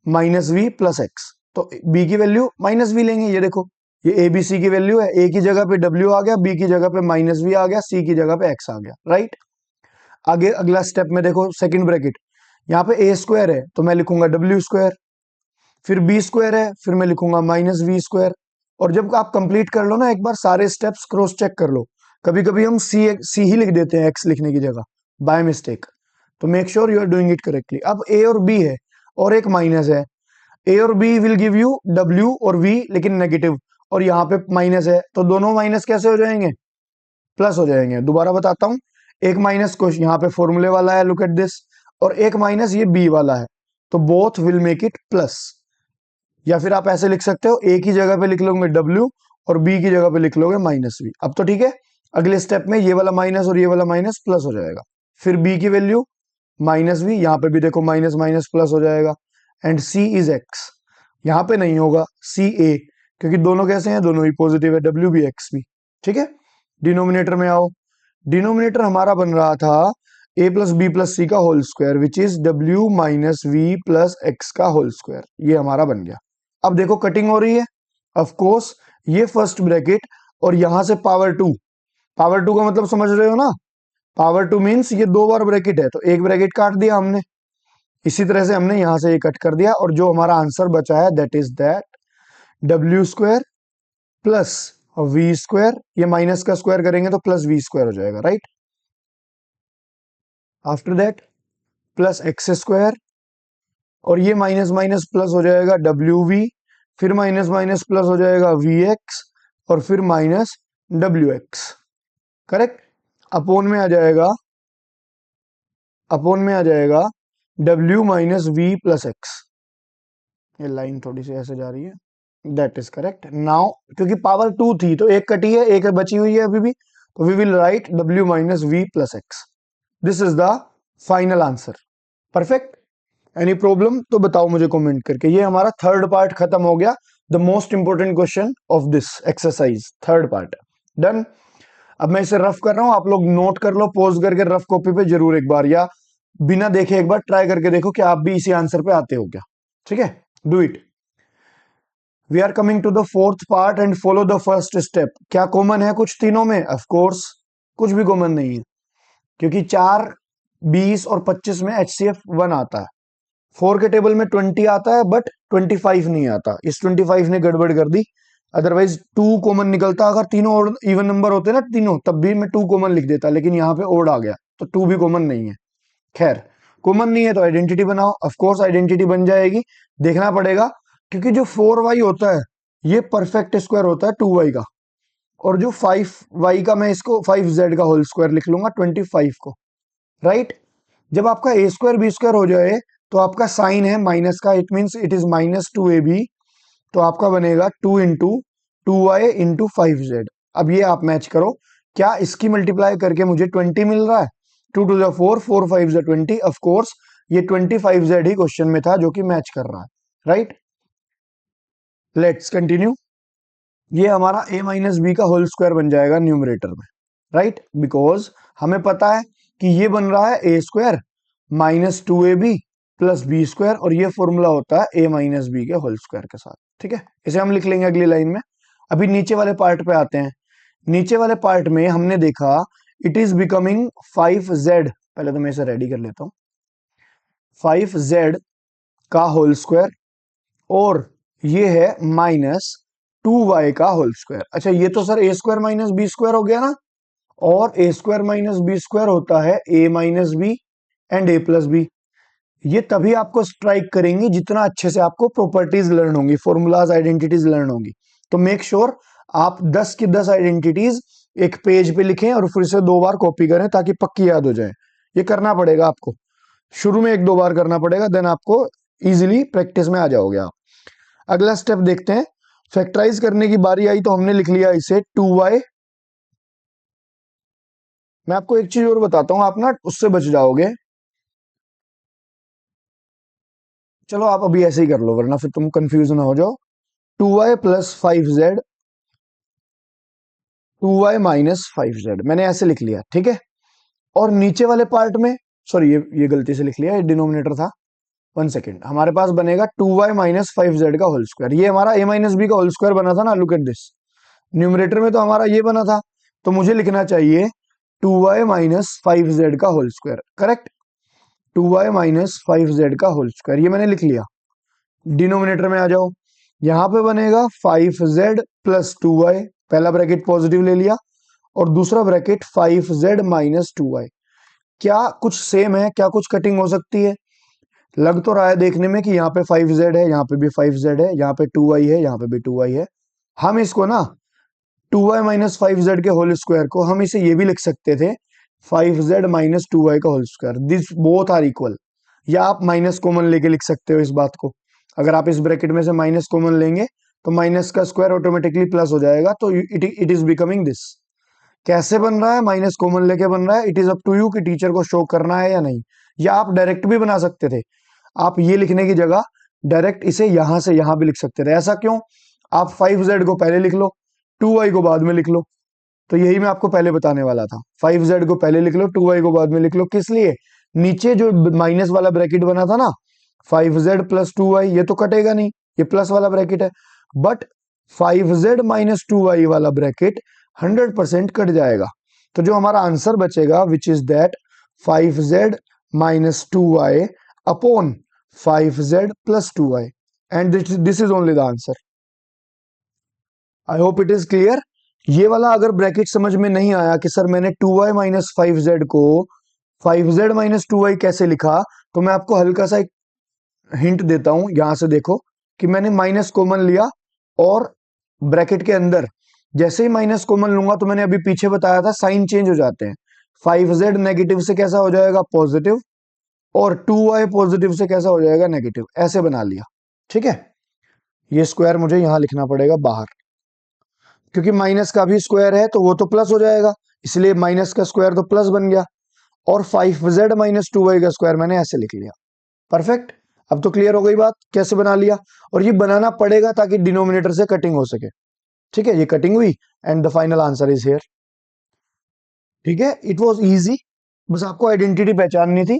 minus V plus X. तो b की वैल्यू माइनस वी लेंगे। ये देखो ये ए बी सी की वैल्यू है, a की जगह पे w आ गया, b की जगह पे माइनस वी आ गया, c की जगह पे x आ गया, राइट। आगे अगला स्टेप में देखो सेकंड ब्रैकेट, यहाँ पे a स्क्वायर है तो मैं लिखूंगा w स्क्वायर, फिर बी स्क्वायर है फिर मैं लिखूंगा माइनस वी स्क्वायर। और जब आप कंप्लीट कर लो ना एक बार सारे स्टेप्स क्रॉस चेक कर लो। कभी कभी हम सी ही लिख देते हैं एक्स लिखने की जगह बाय मिस्टेक, तो make sure you are doing it correctly. अब ए और बी है और एक माइनस है, ए और B will give you W और वी लेकिन नेगेटिव, और यहाँ पे माइनस है तो दोनों माइनस कैसे हो जाएंगे? प्लस हो जाएंगे। दोबारा बताता हूँ, एक माइनस क्वेश्चन यहाँ पे फॉर्मूले वाला है, लुक एट दिस, और एक माइनस ये बी वाला है, तो both will make it plus. या फिर आप ऐसे लिख सकते हो, ए की जगह पे लिख लोगे डब्ल्यू और बी की जगह पे लिख लोगे माइनस वी। अब तो ठीक है। अगले स्टेप में ये वाला माइनस और ये वाला माइनस प्लस हो जाएगा, फिर बी की वैल्यू माइनस वी, यहाँ पे भी देखो माइनस माइनस प्लस हो जाएगा, एंड सी इज एक्स। यहाँ पे नहीं होगा सी ए, क्योंकि दोनों कैसे हैं? दोनों ही पॉजिटिव है, डब्ल्यू भी एक्स भी, ठीक है। डिनोमिनेटर में आओ, डिनोमिनेटर हमारा बन रहा था A plus B plus C का whole square which is W minus V plus X का होल स्क्वायर, ये हमारा बन गया। अब देखो कटिंग हो रही है, ऑफ कोर्स ये फर्स्ट ब्रैकेट और यहां से पावर टू, पावर टू का मतलब समझ रहे हो ना? पावर टू मीन्स ये दो बार ब्रैकेट है, तो एक ब्रैकेट काट दिया हमने, इसी तरह से हमने यहां से ये कट कर दिया, और जो हमारा आंसर बचा है that is that W square plus V square, ये माइनस का स्क्वायर करेंगे तो प्लस वी स्क्वायर हो जाएगा, right. After that plus X square, और ये माइनस माइनस प्लस हो जाएगा डब्ल्यू वी, फिर माइनस माइनस प्लस हो जाएगा वी एक्स, और फिर minus W X, correct. Upon में आ जाएगा, अपोन में आ जाएगा W minus V plus X. ये लाइन थोड़ी सी ऐसे जा रही है, दैट इज करेक्ट। नाउ क्योंकि पावर टू थी तो एक कटी है, एक बची हुई है अभी भी, तो we will write W minus V plus X. This is the final answer. Perfect. Any problem तो बताओ मुझे कमेंट करके। ये हमारा थर्ड पार्ट खत्म हो गया, the most important question of this exercise, third part done. अब मैं इसे रफ कर रहा हूं, आप लोग नोट कर लो, पॉज करके रफ कॉपी पे जरूर एक बार, या बिना देखे एक बार ट्राई करके देखो कि आप भी इसी आंसर पे आते हो क्या, ठीक है। Do it. We are coming to the fourth part and follow the first step. क्या कॉमन है कुछ तीनों में? ऑफ कोर्स कुछ भी कॉमन नहीं है, क्योंकि 4, 20 और 25 में HCF 1 आता है, 4 के टेबल में 20 आता है बट 25 नहीं आता। इस 25 ने गड़बड़ कर दी, अदरवाइज 2 कॉमन निकलता। अगर तीनों और इवन नंबर होते ना तीनों, तब भी मैं 2 कॉमन लिख देता, लेकिन यहाँ पे ओड आ गया तो 2 भी कॉमन नहीं है। खैर कॉमन नहीं है तो आइडेंटिटी बनाओ, ऑफ कोर्स आइडेंटिटी बन जाएगी। देखना पड़ेगा क्योंकि जो 4y होता है ये परफेक्ट स्क्वायर होता है 2y का, और जो 5y का मैं इसको 5z का होल स्क्वायर लिख लूंगा 25 को, राइट। जब आपका ए स्क्वायर बी स्क्वायर हो जाए तो आपका साइन है माइनस का, it means it is -2ab, तो आपका बनेगा 2 इंटू 2y इंटू 5z। अब ये आप मैच करो, क्या इसकी मल्टीप्लाई करके मुझे 20 मिल रहा है? 2 टू द 4, 4 5 ज 20, ऑफ कोर्स ये 25z ही क्वेश्चन में था जो कि मैच कर रहा है, राइट। Let's continue. ये हमारा a माइनस बी का होल स्क्वायर बन जाएगा न्यूमरेटर में, राइट, बिकॉज हमें पता है कि ये बन रहा है A square -2ab plus B square, और ये फॉर्मूला होता है a माइनस बी के होल स्क्वायर के साथ। ठीक है, इसे हम लिख लेंगे अगली लाइन में। अभी नीचे वाले पार्ट पे आते हैं। नीचे वाले पार्ट में हमने देखा इट इज बिकमिंग 5z, पहले तो मैं इसे रेडी कर लेता हूं, 5z का होल स्क्वायर, और ये है -2y का होल स्क्वायर। अच्छा, ये तो sir A square minus B square हो गया ना, और A square minus B square होता है A minus B and A plus B. ये तभी आपको स्ट्राइक करेंगी जितना अच्छे से आपको प्रॉपर्टीज लर्न होंगी, फॉर्मूलाज, आइडेंटिटीज लर्न होंगी। तो मेक श्योर आप 10 की 10 आइडेंटिटीज एक पेज पे लिखें और फिर से 2 बार कॉपी करें ताकि पक्की याद हो जाए। ये करना पड़ेगा आपको, शुरू में 1-2 बार करना पड़ेगा, देन आपको इजीली प्रैक्टिस में आ जाओगे आप। अगला स्टेप देखते हैं। फैक्टराइज करने की बारी आई तो हमने लिख लिया इसे 2y। मैं आपको एक चीज और बताता हूं, आप ना उससे बच जाओगे। चलो आप अभी ऐसे ही कर लो वरना फिर तुम कंफ्यूज ना हो जाओ। 2y plus 5z, 2y minus 5z, मैंने ऐसे लिख लिया। ठीक है, और नीचे वाले पार्ट में, सॉरी ये गलती से लिख लिया, ये डिनोमिनेटर था। 1 सेकेंड, हमारे पास बनेगा 2y माइनस 5z का होल स्क्वायर। ये हमारा a माइनस बी का होल स्क्वायर बना था ना, लुक एट दिस। न्यूमरेटर में तो हमारा ये बना था, तो मुझे लिखना चाहिए 2y माइनस 5z का whole square. Correct, 2y minus 5z का होल स्क्वायर, ये मैंने लिख लिया। डिनोमिनेटर में आ जाओ, यहां पे बनेगा 5z प्लस 2y, पहला ब्रैकेट पॉजिटिव ले लिया, और दूसरा ब्रैकेट 5z माइनस 2y। क्या कुछ सेम है, क्या कुछ कटिंग हो सकती है? लग तो रहा है देखने में कि यहाँ पे 5z है, यहाँ पे भी 5z है, यहाँ पे 2y है, यहाँ पे भी 2y है। हम इसको ना 2y माइनस 5z के होल स्क्वायर को हम इसे ये भी लिख सकते थे 5z माइनस 2y का whole square, this both are equal. या आप माइनस कॉमन लेके लिख सकते हो इस बात को। अगर आप इस ब्रैकेट में से माइनस कॉमन लेंगे तो माइनस का स्क्वायर ऑटोमेटिकली प्लस हो जाएगा, तो इट इज बिकमिंग दिस। कैसे बन रहा है? माइनस कॉमन लेके बन रहा है। It is up to you कि टीचर को शो करना है या नहीं। या आप डायरेक्ट भी बना सकते थे, आप ये लिखने की जगह डायरेक्ट इसे यहां से यहां भी लिख सकते थे। ऐसा क्यों? आप 5z को पहले लिख लो, 2y को बाद में लिख लो। तो यही मैं आपको पहले बताने वाला था, 5z को पहले लिख लो, 2y को बाद में लिख लो। किस लिए? नीचे जो माइनस वाला ब्रैकेट बना था ना, 5z प्लस 2y, ये तो कटेगा नहीं, ये प्लस वाला ब्रैकेट है। बट 5z माइनस 2y वाला ब्रैकेट 100% कट जाएगा। तो जो हमारा आंसर बचेगा which is that 5z minus 2y upon 5z plus 2y, and this is only the answer. I hope it is clear. ये वाला अगर ब्रैकेट समझ में नहीं आया कि सर मैंने 2y माइनस 5z को 5z माइनस 2y कैसे लिखा, तो मैं आपको हल्का सा एक हिंट देता हूं। यहां से देखो कि मैंने माइनस कॉमन लिया, और ब्रैकेट के अंदर जैसे ही माइनस कॉमन लूंगा, तो मैंने अभी पीछे बताया था साइन चेंज हो जाते हैं। 5z नेगेटिव से कैसा हो जाएगा? पॉजिटिव, और 2y पॉजिटिव से कैसा हो जाएगा? नेगेटिव। ऐसे बना लिया। ठीक है, ये स्क्वायर मुझे यहां लिखना पड़ेगा बाहर, क्योंकि माइनस का भी स्क्वायर है तो वो तो प्लस हो जाएगा, इसलिए माइनस का स्क्वायर तो प्लस बन गया। और 5z माइनस 2y का स्क्वायर मैंने ऐसे लिख लिया। परफेक्ट, अब तो क्लियर हो गई बात कैसे बना लिया। और ये बनाना पड़ेगा ताकि डिनोमिनेटर से कटिंग हो सके। ठीक है, ये कटिंग हुई, and the final answer is here. ठीक है, इट वॉज इजी, बस आपको आइडेंटिटी पहचाननी थी।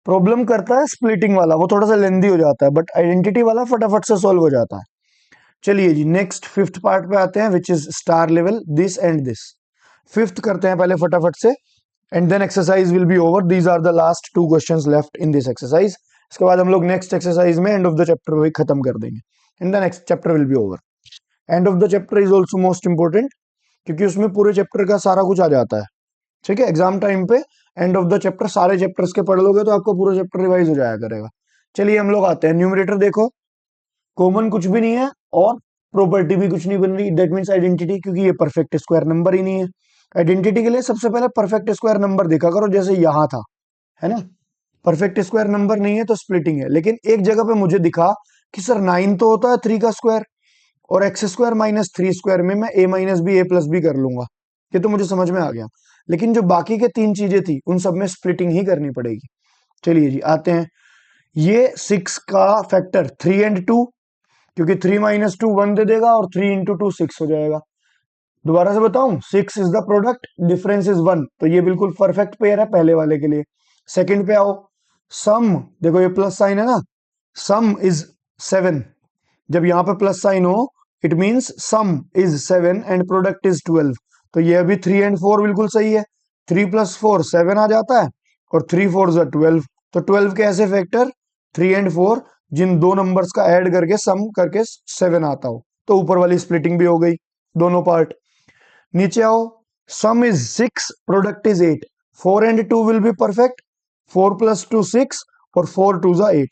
प्रॉब्लम करता है स्प्लिटिंग वाला, वो थोड़ा सा लेंदी हो जाता है, बट आइडेंटिटी वाला फटाफट से सॉल्व हो जाता है। चलिए जी, नेक्स्ट फिफ्थ पार्ट पे आते हैं, which is star level, this and this. Fifth करते हैं पहले फटाफट से, and then exercise will be over. These are the last 2 questions left in this exercise. इसके बाद हम लोग नेक्स्ट एक्सरसाइज में एंड ऑफ द चैप्टर वही खत्म कर देंगे, and the next chapter will be over. End of the chapter is also most important, क्योंकि उसमें पूरे चैप्टर का सारा कुछ आ जाता है। ठीक है, एग्जाम टाइम पे एंड ऑफ द चैप्टर सारे चैप्टर्स के पढ़ लोगे तो आपको पूरा चैप्टर रिवाइज हो जाया करेगा। चलिए हम लोग आते हैं। न्यूमरेटर देखो, कॉमन कुछ भी नहीं है, और प्रॉपर्टी भी कुछ नहीं बन रही, दैट मीन्स आइडेंटिटी, क्योंकि ये परफेक्ट स्क्वायर नंबर ही नहीं है। आइडेंटिटी के लिए सबसे पहले परफेक्ट स्क्वायर नंबर देखा करो, जैसे यहां था, है ना। परफेक्ट स्क्वायर नंबर नहीं है तो स्प्लिटिंग है। लेकिन एक जगह पे मुझे दिखा कि सर 9 तो होता है 3 का स्क्वायर, और एक्स स्क्वायर माइनस 3 स्क्वायर में मैं ए minus B A plus B कर लूंगा। ये तो मुझे समझ में आ गया, लेकिन जो बाकी के 3 चीजें थी उन सब में स्प्लिटिंग ही करनी पड़ेगी। चलिए जी आते हैं। ये 6 का फैक्टर 3 एंड 2, क्योंकि 3 माइनस 2 1 दे देगा, और 3 इंटू 2 6 हो जाएगा। दोबारा से बताऊं, 6 is the product, difference is 1, तो ये बिल्कुल परफेक्ट पेयर है पहले वाले के लिए। सेकंड पे आओ, सम, देखो ये प्लस साइन है ना, सम इज 7, जब यहाँ पे प्लस साइन हो it means some is 7 and product is 12। तो ये अभी 3 एंड 4 बिल्कुल सही है, 3 प्लस 4 7 आ जाता है, और 3 4 12। तो 12 के ऐसे फैक्टर 3 एंड 4 जिन दो नंबर्स का ऐड करके सम करके 7 आता हो। तो ऊपर वाली स्प्लिटिंग भी हो गई, दोनों पार्ट। नीचे आओ, सम is 6 product is 8, 4 and 2 will be perfect, 4 plus 2 6 और 4 2 जा 8।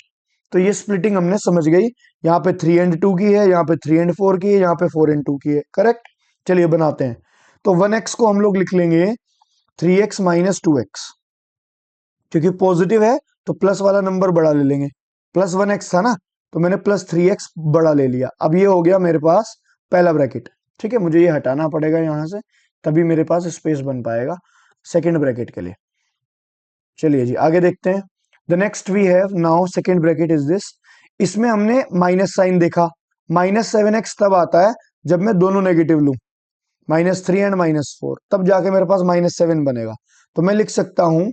तो ये स्प्लिटिंग हमने समझ गई, यहाँ पे 3 एंड 2 की है, यहाँ पे 3 एंड 4 की है, यहाँ पे 4 एंड 2 की है, करेक्ट। चलिए बनाते हैं। तो 1x को हम लोग लिख लेंगे 3x माइनस 2x, क्योंकि पॉजिटिव है तो प्लस वाला नंबर बड़ा ले लेंगे। प्लस 1x था ना, तो मैंने प्लस 3x बड़ा ले लिया। अब ये हो गया मेरे पास पहला ब्रैकेट, ठीक है। मुझे ये हटाना पड़ेगा यहां से, तभी मेरे पास स्पेस बन पाएगा सेकेंड ब्रैकेट के लिए। चलिए जी आगे देखते हैं। The next we have now second bracket is this. इसमें हमने माइनस साइन देखा, -7x तब आता है जब मैं दोनों नेगेटिव लूं, -3 एंड -4, तब जाके मेरे पास -7 बनेगा। तो मैं लिख सकता हूं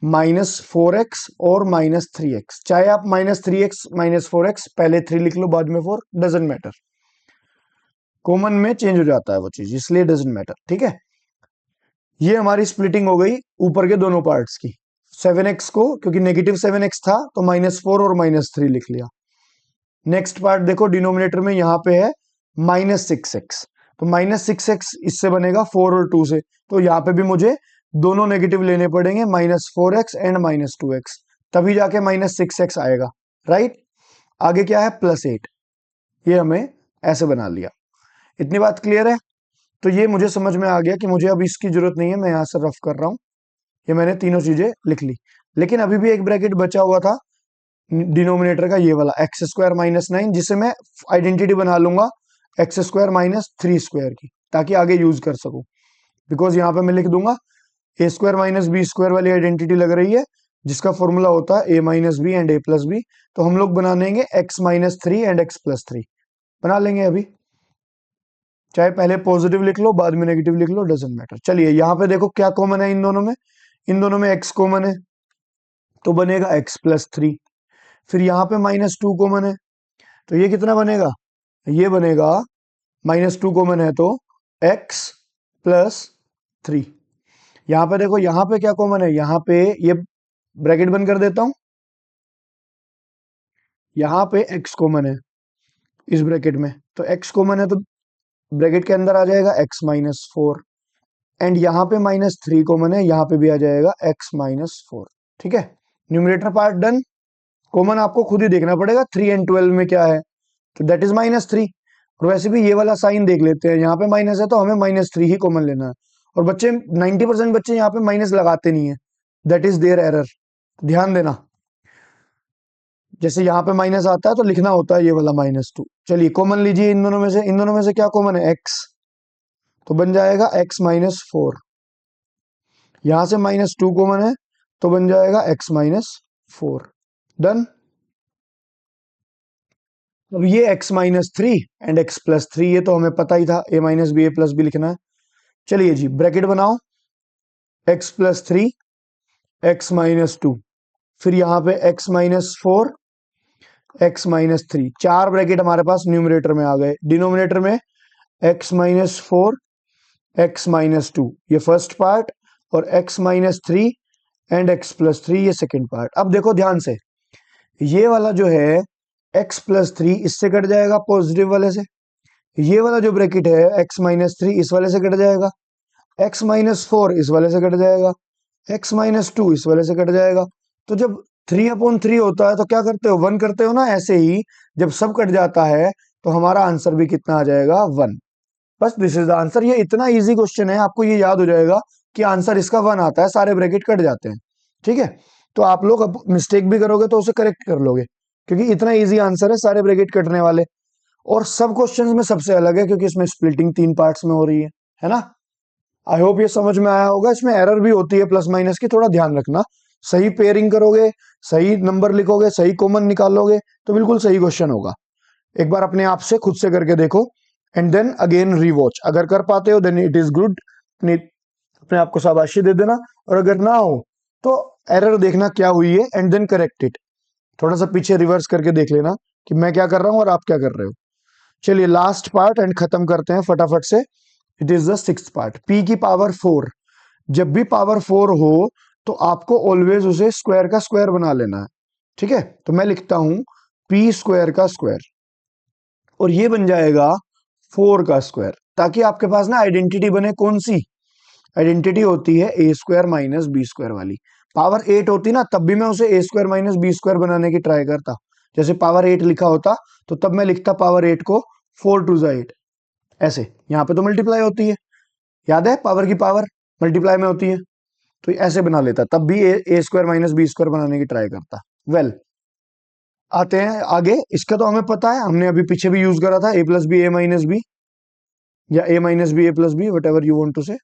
-4x और -3x, चाहे आप -3x -4x पहले 3 लिख लो बाद में 4, डजेंट मैटर, कॉमन में चेंज हो जाता है वो चीज, इसलिए डजेंट मैटर, ठीक है। ये हमारी स्प्लिटिंग हो गई ऊपर के दोनों पार्ट्स की। 7x को क्योंकि -7x था तो -4 और -3 लिख लिया। नेक्स्ट पार्ट देखो, डिनोमिनेटर में यहाँ पे है -6x, तो -6x इससे बनेगा 4 और 2 से, तो यहाँ पे भी मुझे दोनों नेगेटिव लेने पड़ेंगे, -4x एंड -2x, तभी जाके -6x आएगा, राइट। आगे क्या है, +8, ये हमें ऐसे बना लिया। इतनी बात क्लियर है। तो ये मुझे समझ में आ गया कि मुझे अब इसकी जरूरत नहीं है, मैं यहाँ से रफ कर रहा हूँ। ये मैंने तीनों चीजें लिख ली, लेकिन अभी भी एक ब्रैकेट बचा हुआ था डिनोमिनेटर का, ये वाला x² -9, जिसे मैं आइडेंटिटी बना लूंगा x² -3² की, ताकि आगे यूज कर सकूं। बिकॉज यहाँ पे मैं लिख दूंगा a² - b² वाली आइडेंटिटी लग रही है, जिसका फॉर्मूला होता है a - b एंड a+b। तो हम लोग बना लेंगे x - 3 एंड x+3, बना लेंगे अभी, चाहे पहले पॉजिटिव लिख लो बाद में नेगेटिव लिख लो, डजेंट मैटर। चलिए यहाँ पे देखो क्या कॉमन है इन दोनों में, इन दोनों में x कॉमन है, तो बनेगा x+3। फिर यहाँ पे -2 कॉमन है, तो ये कितना बनेगा, ये बनेगा -2 कॉमन है तो x+3। यहाँ पे देखो, यहाँ पे क्या कॉमन है, यहाँ पे ये ब्रैकेट बंद कर देता हूं, यहाँ पे x कॉमन है इस ब्रैकेट में, तो x कॉमन है तो ब्रैकेट के अंदर आ जाएगा x-4, एंड यहाँ पे -3 कॉमन है, यहाँ पे भी आ जाएगा x-4, ठीक है। Numerator part done. कॉमन आपको खुद ही देखना पड़ेगा 3 एंड 12 में क्या है, तो दैट इज -3। और वैसे भी ये वाला साइन देख लेते हैं, यहाँ पे माइनस है तो हमें -3 ही कॉमन लेना है। और बच्चे 90% बच्चे यहाँ पे माइनस लगाते नहीं है, दैट इज देयर एरर, ध्यान देना। जैसे यहाँ पे माइनस आता है तो लिखना होता है ये वाला -2। चलिए कॉमन लीजिए इन दोनों में से, इन दोनों में से क्या कॉमन है, x, तो बन जाएगा x-4। यहां से -2 कॉमन है तो बन जाएगा x-4, डन। अब ये x-3 एंड x+3, ये तो हमें पता ही था, a-b a+b लिखना है। चलिए जी ब्रैकेट बनाओ, x+3 x-2, फिर यहाँ पे x-4 x-3, 4 ब्रैकेट हमारे पास न्यूमरेटर में आ गए। डिनोमिनेटर में x-4 x-2, ये फर्स्ट पार्ट, और x-3 एंड x+3 ये सेकेंड पार्ट। अब देखो ध्यान से, ये वाला जो है x+3 इससे कट जाएगा पॉजिटिव वाले से, ये वाला जो ब्रैकेट है x-3 इस वाले से कट जाएगा, x-4 इस वाले से कट जाएगा, x-2 इस वाले से कट जाएगा। तो जब 3/3 होता है तो क्या करते हो, 1 करते हो ना, ऐसे ही जब सब कट जाता है तो हमारा आंसर भी कितना आ जाएगा, 1। बस दिस इज द आंसर। ये इतना इजी क्वेश्चन है, आपको ये याद हो जाएगा कि आंसर इसका 1 आता है, सारे ब्रैकेट कट जाते हैं, ठीक है। तो आप लोग अब मिस्टेक भी करोगे तो उसे करेक्ट कर लोगे, क्योंकि इतना इजी आंसर है, सारे ब्रैकेट कटने वाले। और सब क्वेश्चंस में सबसे अलग है, क्योंकि इसमें स्प्लिटिंग 3 पार्ट्स में हो रही है ना। आई होप ये समझ में आया होगा। इसमें एरर भी होती है प्लस माइनस की, थोड़ा ध्यान रखना। सही पेयरिंग करोगे, सही नंबर लिखोगे, सही कॉमन निकालोगे तो बिल्कुल सही क्वेश्चन होगा। एक बार अपने आप से खुद से करके देखो, एंड देन अगेन रीवॉच। अगर कर पाते हो देन इट इज गुड, अपने आप को शाबाशी दे देना, और अगर ना हो तो एरर देखना क्या हुई है एंड देन करेक्ट इट। थोड़ा सा पीछे रिवर्स करके देख लेना कि मैं क्या कर रहा हूं और आप क्या कर रहे हो। चलिए लास्ट पार्ट एंड खत्म करते हैं फटाफट से। It is the sixth part, P की पावर 4। जब भी पावर 4 हो तो आपको ऑलवेज उसे स्क्वायर का स्क्वायर बना लेना है। ठीक है, तो मैं लिखता हूं पी स्क्वायर का स्क्वायर और ये बन जाएगा 4 का स्क्वायर, ताकि आपके पास ना आइडेंटिटी बने। कौन सी आइडेंटिटी होती है? A square minus B square वाली। पावर 8 होती ना तब भी मैं उसे ए स्क्वायर माइनस बी स्क्वायर बनाने की ट्राई करता। जैसे पावर 8 लिखा होता तो तब मैं लिखता पावर 8 को 4 टू ज़ा 8 ऐसे। यहाँ पे तो मल्टीप्लाई होती है, याद है, पावर की पावर मल्टीप्लाई में होती है, तो ऐसे बना लेता। तब भी ए स्क्वायर माइनस बी स्क्वायर बनाने की ट्राई करता। वेल आते हैं आगे। इसका तो हमें पता है, हमने अभी पीछे भी यूज करा था, A plus B A minus B, या A minus B A plus B, whatever you want to say.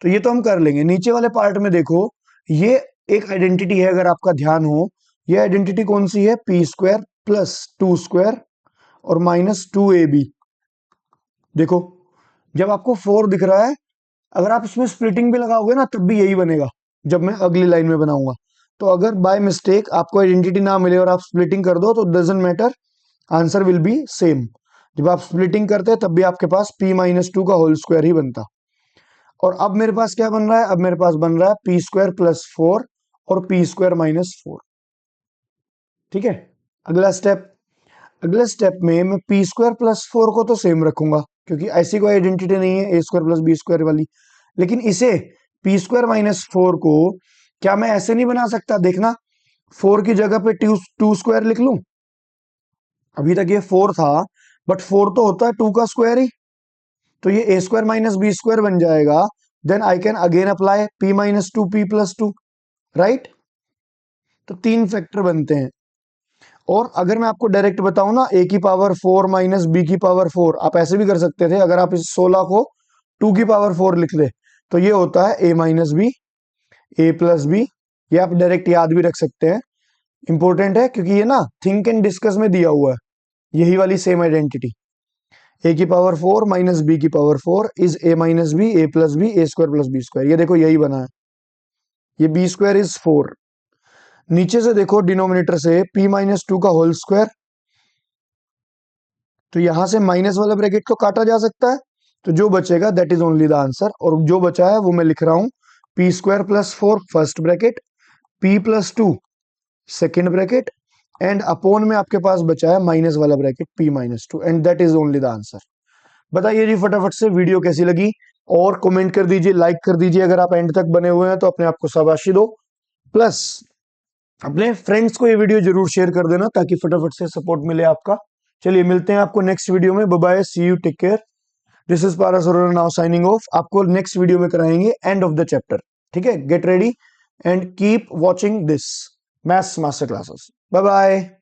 तो ये तो हम कर लेंगे। नीचे वाले पार्ट में देखो, ये एक आइडेंटिटी है, अगर आपका ध्यान हो। ये आइडेंटिटी कौन सी है? पी स्क्वायर प्लस 2 स्क्वायर और माइनस 2ab। देखो जब आपको 4 दिख रहा है, अगर आप इसमें स्प्लिटिंग भी लगाओगे ना तब भी यही बनेगा जब मैं अगली लाइन में बनाऊंगा। तो अगर बाय मिस्टेक आपको आइडेंटिटी ना मिले और आप स्प्लिटिंग कर दो तो doesn't matter, answer will be same. जब आप स्प्लिटिंग करते हैं तब भी आपके पास p माइनस 2 का होल स्क्वायर ही बनता। और अब मेरे पास क्या बन रहा है? अब मेरे पास बन रहा है पी स्क्वायर प्लस 4 और पी स्क्वायर माइनस 4। ठीक है, अगला स्टेप। अगले स्टेप में मैं पी स्क्वायर प्लस 4 को तो सेम रखूंगा, क्योंकि ऐसी कोई आइडेंटिटी नहीं है A square plus B square वाली। लेकिन इसे पी स्क्वायर माइनस 4 को क्या मैं ऐसे नहीं बना सकता? देखना, 4 की जगह पे टू स्क्वायर लिख लूं। अभी तक ये 4 था, बट 4 तो होता है 2 का स्क्वायर ही, तो ये A square minus B square बन जाएगा। Then I can again apply P minus 2 P plus 2, right. तो 3 फैक्टर बनते हैं। और अगर मैं आपको डायरेक्ट बताऊं ना, ए की पावर 4 माइनस बी की पावर 4, आप ऐसे भी कर सकते थे। अगर आप इस 16 को 2 की पावर 4 लिख दे तो ये होता है A minus B A plus B. ये आप डायरेक्ट याद भी रख सकते हैं, इंपॉर्टेंट है, क्योंकि ये ना थिंक एंड डिस्कस में दिया हुआ है, यही वाली सेम आइडेंटिटी। ए की पावर 4 माइनस बी की power 4 is A minus B A plus B A square plus B square. ये देखो यही बना है, ये बी स्क्वायर इज 4। नीचे से देखो डिनोमिनेटर से p माइनस 2 का होल स्क्वायर, तो यहां से माइनस वाला ब्रैकेट तो काटा जा सकता है, तो जो बचेगा that is only the answer. और जो बचा है वो मैं लिख रहा हूं P square plus 4 first bracket, p plus 2 second bracket, and upon में आपके पास बचा है माइनस वाला bracket p minus 2, and that is only the answer. बताइए जी फटाफट से वीडियो कैसी लगी, और कमेंट कर दीजिए, लाइक कर दीजिए। अगर आप एंड तक बने हुए हैं तो अपने आप को शाबाशी दो, प्लस अपने फ्रेंड्स को ये वीडियो जरूर शेयर कर देना ताकि फटाफट से सपोर्ट मिले आपका। चलिए मिलते हैं आपको नेक्स्ट वीडियो में। Bye bye, see you, take care. This is Paras Arora now signing off. आपको नेक्स्ट वीडियो में कराएंगे एंड ऑफ द चैप्टर। ठीक है, get ready and keep watching this maths master classes. Bye bye.